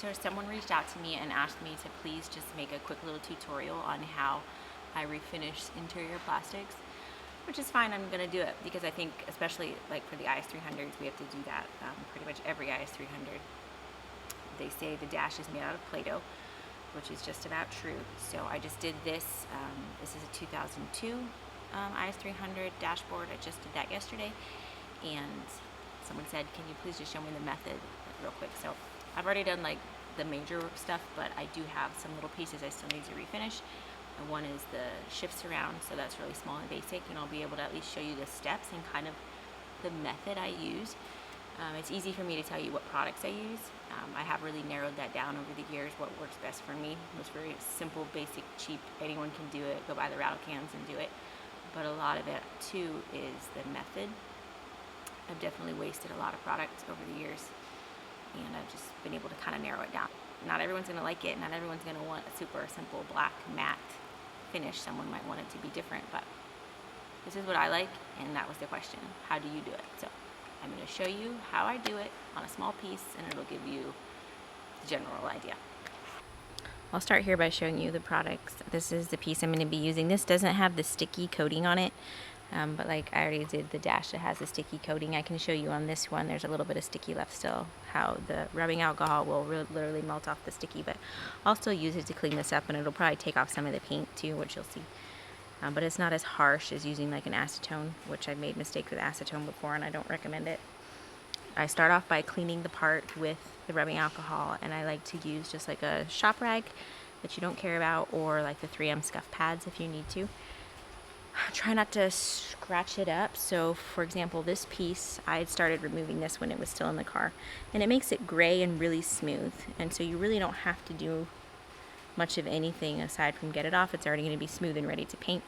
So someone reached out to me and asked me to please just make a quick little tutorial on how I refinish interior plastics, which is fine. I'm gonna do it because I think, especially like for the IS300s, we have to do that. Pretty much every IS300. They say the dash is made out of Play-Doh, which is just about true. So I just did this. This is a 2002 IS300 dashboard. I just did that yesterday, and someone said, "Can you please just show me the method real quick?" So I've already done like the major stuff, but I do have some little pieces I still need to refinish. And one is the shift surround, so that's really small and basic, and I'll be able to at least show you the steps and kind of the method I use. It's easy for me to tell you what products I use. I have really narrowed that down over the years, what works best for me. It's very simple, basic, cheap. Anyone can do it. Go buy the rattle cans and do it. But a lot of it too is the method. I've definitely wasted a lot of products over the years, and I've just been able to kind of narrow it down. Not everyone's going to like it. Not everyone's going to want a super simple black matte finish. Someone might want it to be different, but this is what I like, and that was the question. How do you do it? So I'm going to show you how I do it on a small piece, and it'll give you the general idea. I'll start here by showing you the products. This is the piece I'm going to be using. This doesn't have the sticky coating on it, but like I already did the dash that has a sticky coating. I can show you on this one, there's a little bit of sticky left still, how the rubbing alcohol will literally melt off the sticky, but I'll still use it to clean this up, and it'll probably take off some of the paint too, which you'll see. But it's not as harsh as using like an acetone, which I've made mistakes with acetone before, and I don't recommend it. I start off by cleaning the part with the rubbing alcohol, and I like to use just like a shop rag that you don't care about, or like the 3M scuff pads if you need to. Try not to scratch it up. So for example, this piece, I had started removing this when it was still in the car, and it makes it gray and really smooth, and so you really don't have to do much of anything aside from get it off. It's already going to be smooth and ready to paint,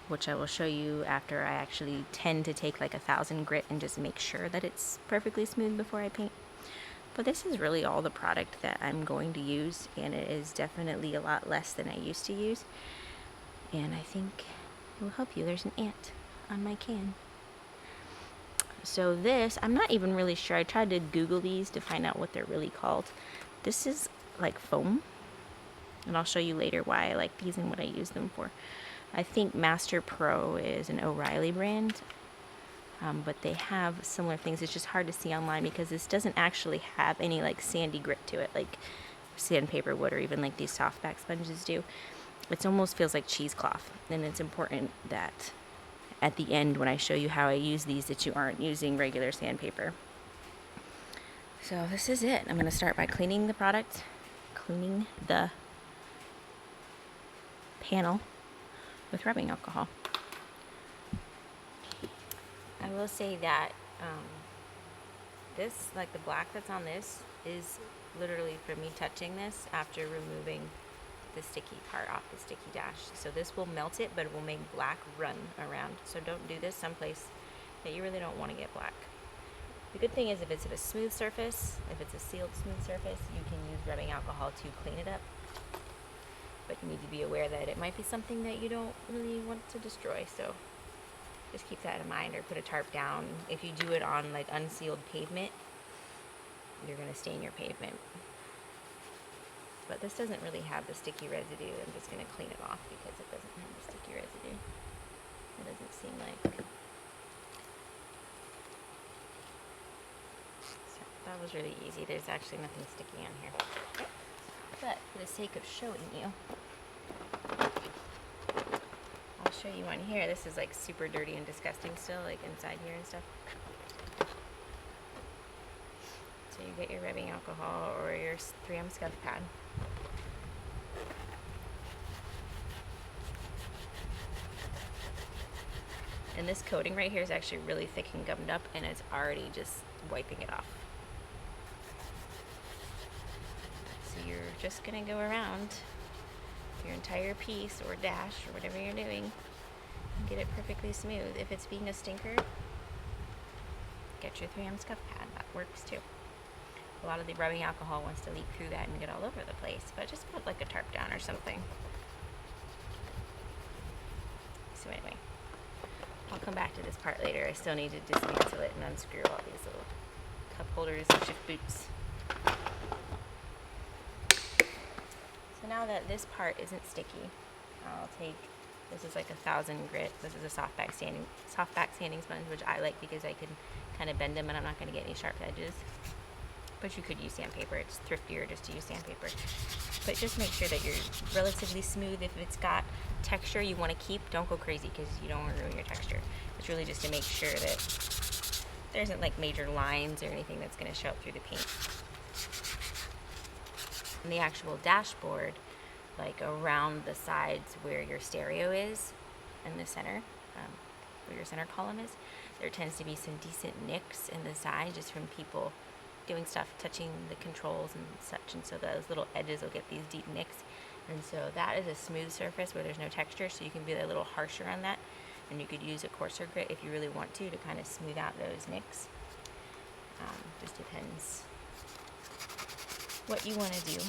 which I will show you after I actually tend to take like 1,000 grit and just make sure that it's perfectly smooth before I paint. But this is really all the product that I'm going to use, and it is definitely a lot less than I used to use, and I think it will help you. There's an ant on my can. So this, I'm not even really sure. I tried to Google these to find out what they're really called. This is like foam, and I'll show you later why I like these and what I use them for. I think Master Pro is an O'Reilly brand, but they have similar things. It's just hard to see online because this doesn't actually have any like sandy grit to it like sandpaper would, or even like these softback sponges do. It almost feels like cheesecloth, and it's important that at the end when I show you how I use these that you aren't using regular sandpaper. So this is it. I'm going to start by cleaning the product, cleaning the panel with rubbing alcohol. I will say that this, like the black that's on this, is literally from me touching this after removing the sticky part off the sticky dash. So this will melt it, but it will make black run around. So don't do this someplace that you really don't want to get black. The good thing is if it's a smooth surface, if it's a sealed smooth surface, you can use rubbing alcohol to clean it up. But you need to be aware that it might be something that you don't really want to destroy. So just keep that in mind, or put a tarp down. If you do it on like unsealed pavement, you're going to stain your pavement. But this doesn't really have the sticky residue. I'm just going to clean it off because it doesn't have the sticky residue. It doesn't seem like. So that was really easy. There's actually nothing sticky on here. But for the sake of showing you, I'll show you on here. This is like super dirty and disgusting still, like inside here and stuff. So you get your rubbing alcohol or your 3M scuff pad. And this coating right here is actually really thick and gummed up, and it's already just wiping it off. So you're just gonna go around your entire piece or dash or whatever you're doing and get it perfectly smooth. If it's being a stinker, get your 3M scuff pad. That works too. A lot of the rubbing alcohol wants to leak through that and get all over the place, but just put like a tarp down or something. So anyway, I'll come back to this part later. I still need to dismantle it and unscrew all these little cup holders and shift boots. So now that this part isn't sticky, I'll take, this is like 1000 grit. This is a soft back sanding sponge, which I like because I can kind of bend them and I'm not going to get any sharp edges. But you could use sandpaper. It's thriftier just to use sandpaper. But just make sure that you're relatively smooth. If it's got texture you want to keep, don't go crazy because you don't want to ruin your texture. It's really just to make sure that there isn't like major lines or anything that's going to show up through the paint. On the actual dashboard, like around the sides where your stereo is in the center, where your center column is, there tends to be some decent nicks in the side just from people doing stuff, touching the controls and such, and so those little edges will get these deep nicks. And so that is a smooth surface where there's no texture, so you can be a little harsher on that, and you could use a coarser grit if you really want to kind of smooth out those nicks. Just depends what you want to do.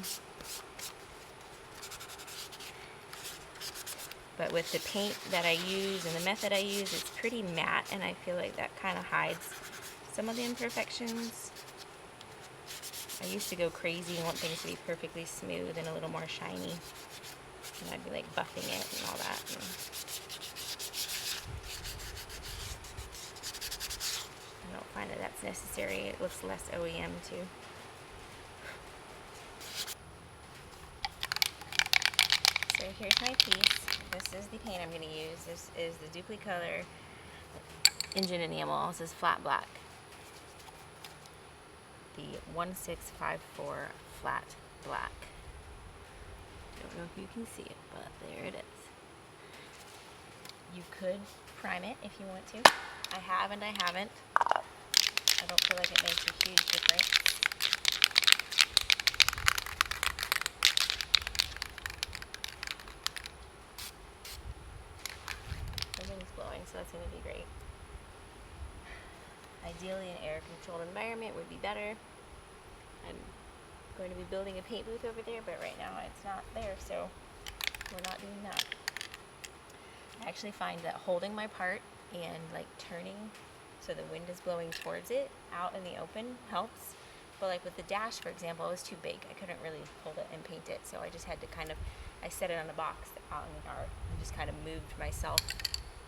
But with the paint that I use and the method I use, it's pretty matte, and I feel like that kind of hides some of the imperfections. I used to go crazy and want things to be perfectly smooth and a little more shiny. And I'd be like buffing it and all that. And I don't find that that's necessary. It looks less OEM too. So here's my piece. This is the paint I'm going to use. This is the Duplicolor engine enamel. This is flat black. The 1654 flat black. Don't know if you can see it, but there it is. You could prime it if you want to. I have and I haven't. I don't feel like it makes a huge difference. The wind's blowing, so that's going to be great. Ideally, an air-controlled environment would be better. I'm going to be building a paint booth over there, but right now it's not there, so we're not doing that. I actually find that holding my part and like turning so the wind is blowing towards it out in the open helps. But like with the dash, for example, it was too big. I couldn't really hold it and paint it, so I just had to kind of, I set it on a box out in the yard and just kind of moved myself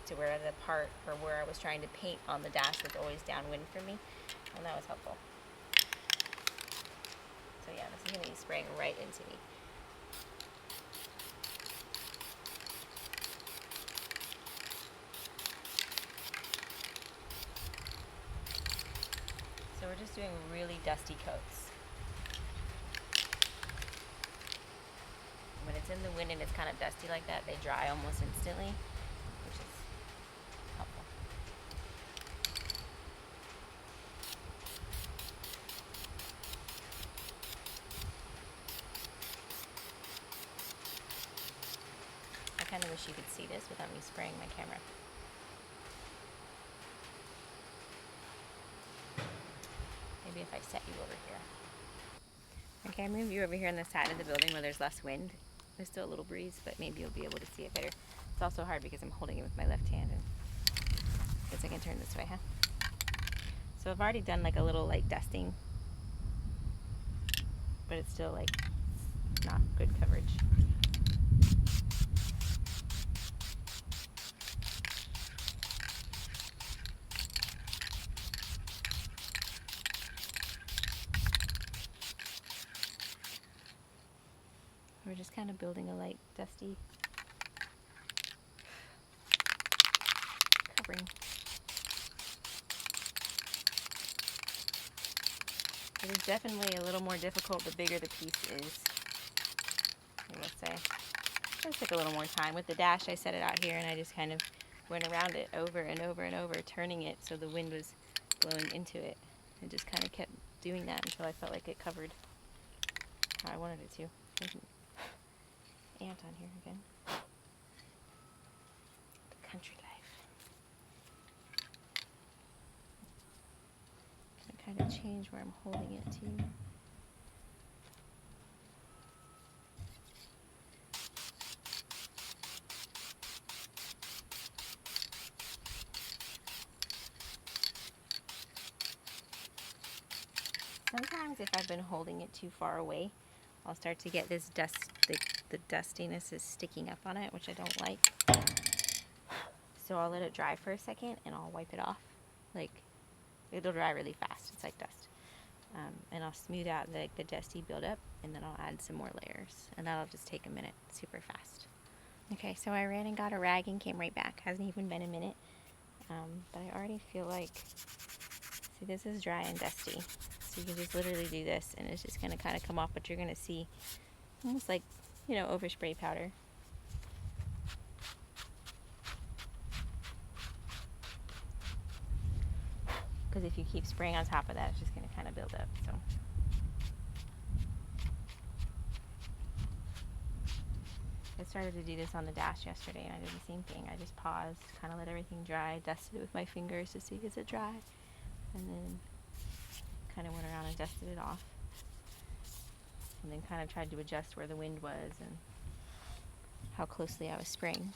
to where the part or where I was trying to paint on the dash was always downwind for me, and that was helpful. So yeah, this is going to be spraying right into me. So we're just doing really dusty coats. When it's in the wind and it's kind of dusty like that, they dry almost instantly, which is helpful. I kind of wish you could see this without me spraying my camera. Maybe if I set you over here. Okay, I move you over here on the side of the building where there's less wind. There's still a little breeze, but maybe you'll be able to see it better. It's also hard because I'm holding it with my left hand, and I guess I can turn this way, huh? So I've already done like a little like dusting, but it's still like not good coverage. We're just kind of building a light, dusty covering. It is definitely a little more difficult the bigger the piece is, I will say. It took a little more time. With the dash, I set it out here and I just kind of went around it over and over and over, turning it so the wind was blowing into it. And just kind of kept doing that until I felt like it covered how I wanted it to. There's an ant on here again. The country life. I kind of change where I'm holding it to. Sometimes if I've been holding it too far away, I'll start to get this dust, the dustiness is sticking up on it, which I don't like. So I'll let it dry for a second and I'll wipe it off. Like, it'll dry really fast. It's like dust. And I'll smooth out the dusty buildup, and then I'll add some more layers. And that'll just take a minute, super fast. Okay, so I ran and got a rag and came right back. Hasn't even been a minute. But I already feel like, see, this is dry and dusty. So you can just literally do this, and it's just going to kind of come off, but you're going to see almost like, you know, overspray powder. Because if you keep spraying on top of that, it's just going to kind of build up. So I started to do this on the dash yesterday, and I did the same thing. I just paused, kind of let everything dry, dusted it with my fingers to see is it dry, and then kind of went around and dusted it off, and then kind of tried to adjust where the wind was and how closely I was spraying.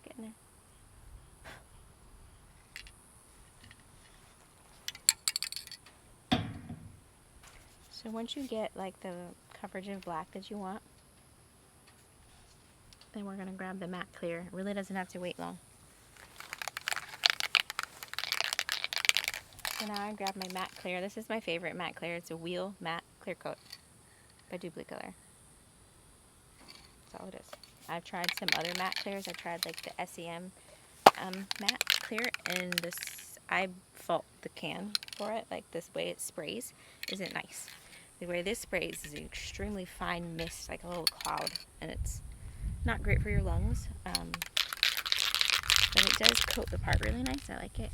Getting there. So once you get like the coverage of black that you want, then we're going to grab the matte clear. It really doesn't have to wait long. So now I grab my matte clear. This is my favorite matte clear. It's a wheel matte clear coat by Duplicolor. That's all it is. I've tried some other matte clears. I've tried like the SEM matte clear, and this, I fault the can for it. Like this way it sprays isn't nice. The way this sprays is an extremely fine mist, like a little cloud, and it's not great for your lungs. But it does coat the part really nice. I like it.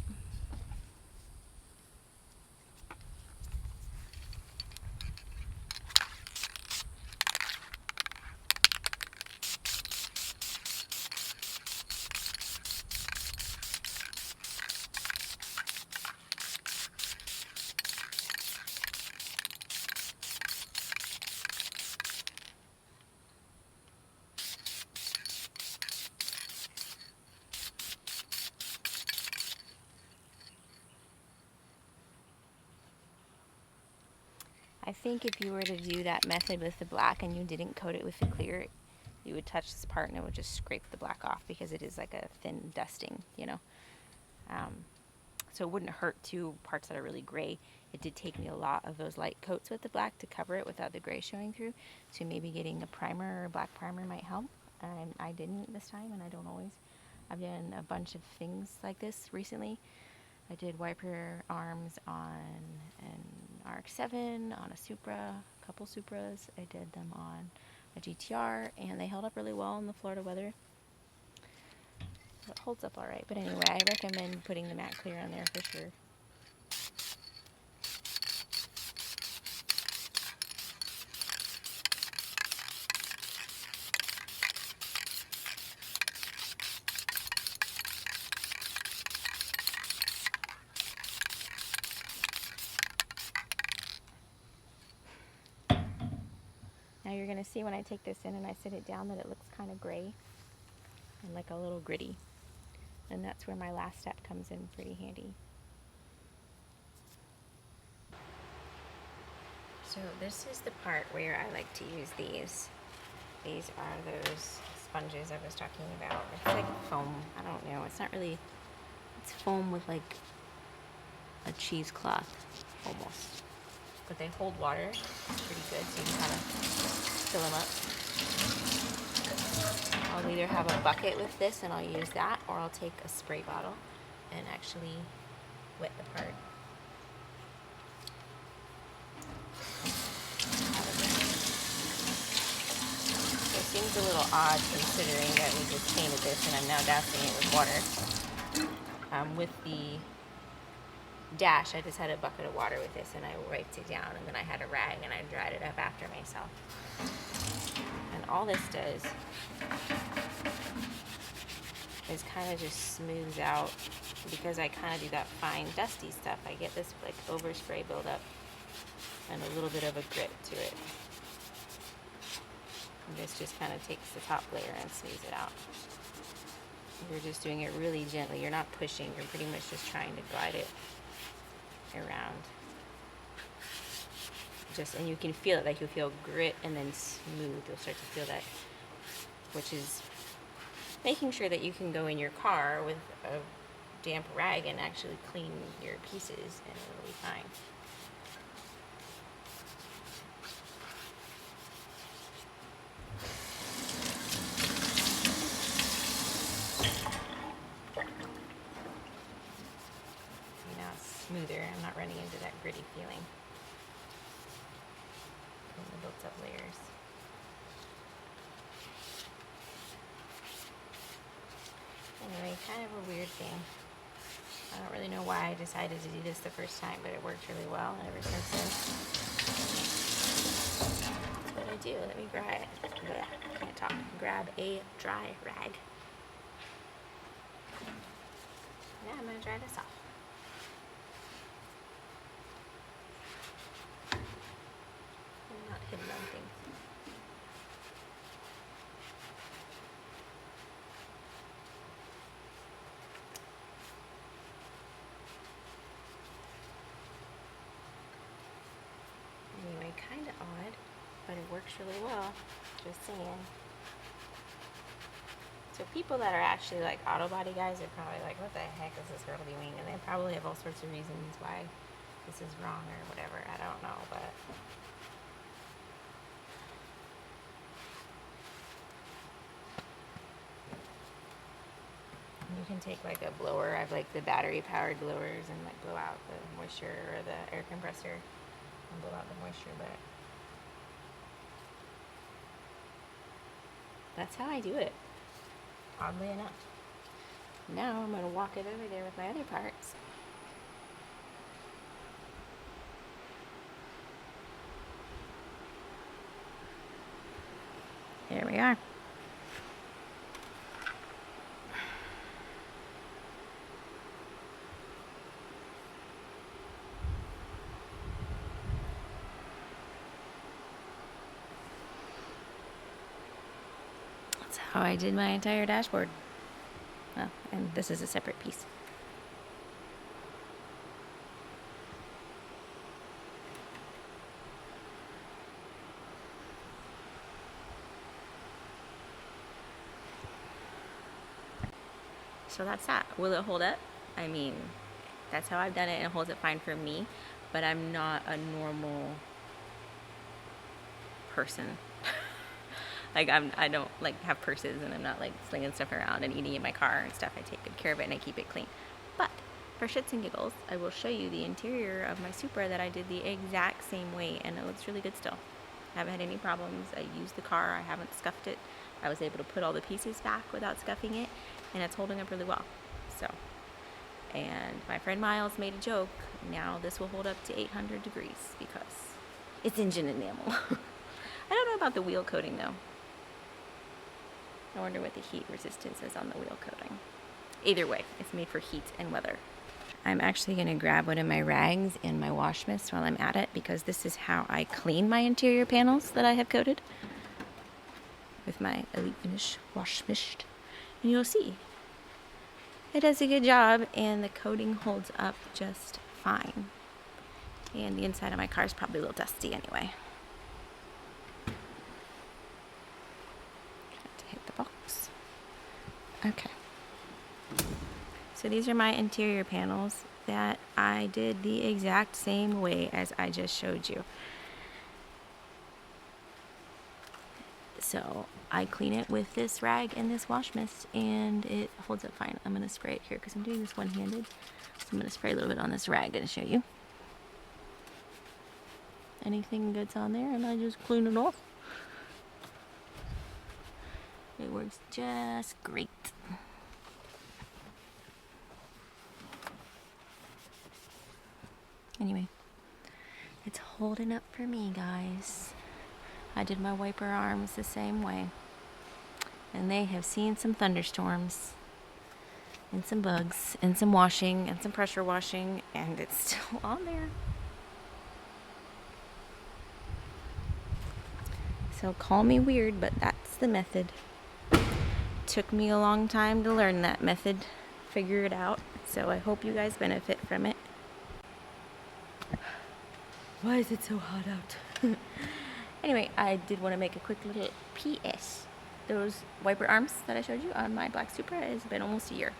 I think if you were to do that method with the black and you didn't coat it with the clear, you would touch this part and it would just scrape the black off because it is like a thin dusting, you know. So it wouldn't hurt to parts that are really gray. It did take me a lot of those light coats with the black to cover it without the gray showing through. So maybe getting a primer or black primer might help. I didn't this time, and I don't always. I've done a bunch of things like this recently. I did wiper arms on an RX-7, on a Supra, a couple Supras. I did them on a GTR, and they held up really well in the Florida weather. So it holds up all right. But anyway, I recommend putting the matte clear on there for sure. Now you're going to see when I take this in and I sit it down that it looks kind of gray and like a little gritty. And that's where my last step comes in pretty handy. So this is the part where I like to use these. These are those sponges I was talking about. It's like foam. I don't know. It's not really, it's foam with like a cheesecloth almost. But they hold water. It's pretty good, so you can kind of fill them up. I'll either have a bucket with this and I'll use that, or I'll take a spray bottle and actually wet the part. So it seems a little odd considering that we just painted this and I'm now dousing it with water. With the dash, I just had a bucket of water with this and I wiped it down, and then I had a rag and I dried it up after myself. And all this does is kind of just smooths out, because I kind of do that fine dusty stuff. I get this like overspray buildup and a little bit of a grit to it. And this just kind of takes the top layer and smooths it out. You're just doing it really gently. You're not pushing. You're pretty much just trying to glide it around. And you can feel it, like you'll feel grit and then smooth. You'll start to feel that, which is making sure that you can go in your car with a damp rag and actually clean your pieces, and it'll be fine. Smoother. I'm not running into that gritty feeling from the built up layers. Anyway, kind of a weird thing. I don't really know why I decided to do this the first time, but it worked really well, and ever since then, that's what I do. Let me grab a dry rag. Now I'm going to dry this off. Hidden on things. Anyway, kind of odd, but it works really well. Just saying. So people that are actually like auto body guys are probably like, what the heck is this girl doing? And they probably have all sorts of reasons why this is wrong or whatever. I don't know, but you can take like a blower. I have like the battery powered blowers, and like blow out the moisture, or the air compressor and blow out the moisture, but that's how I do it, oddly enough. Now I'm going to walk it over there with my other parts. Here we are. That's how I did my entire dashboard. Well, and this is a separate piece. So that's that. Will it hold up? I mean, that's how I've done it, and it holds it fine for me, but I'm not a normal person. Like I don't like have purses, and I'm not like slinging stuff around and eating in my car and stuff. I take good care of it and I keep it clean. But for shits and giggles, I will show you the interior of my Supra that I did the exact same way, and it looks really good still. I haven't had any problems. I used the car. I haven't scuffed it. I was able to put all the pieces back without scuffing it, and it's holding up really well. So, and my friend Miles made a joke. Now this will hold up to 800 degrees because it's engine enamel. I don't know about the wheel coating though. I wonder what the heat resistance is on the wheel coating. Either way, it's made for heat and weather. I'm actually going to grab one of my rags and my wash mist while I'm at it, because this is how I clean my interior panels that I have coated with my Elite Finish wash mist. And you'll see it does a good job, and the coating holds up just fine. And the inside of my car is probably a little dusty anyway. To hit the box. Okay. So these are my interior panels that I did the exact same way as I just showed you. So I clean it with this rag and this wash mist, and it holds up fine. I'm going to spray it here because I'm doing this one-handed. So I'm going to spray a little bit on this rag and show you. Anything gets on there and I just clean it off. It works just great. Anyway, it's holding up for me, guys. I did my wiper arms the same way. And they have seen some thunderstorms and some bugs and some washing and some pressure washing, and it's still on there. So call me weird, but that's the method. Took me a long time to learn that method, figure it out. So I hope you guys benefit from it. Why is it so hot out? Anyway, I did want to make a quick little PS. Those wiper arms that I showed you on my black Supra has been almost a year.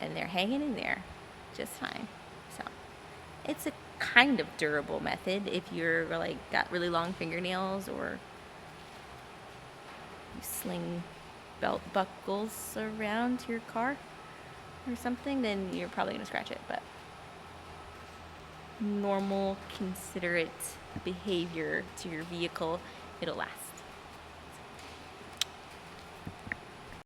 And they're hanging in there just fine. So it's a kind of durable method if you're like got really long fingernails or you sling belt buckles around your car or something, then you're probably gonna scratch it. But normal, considerate behavior to your vehicle, it'll last.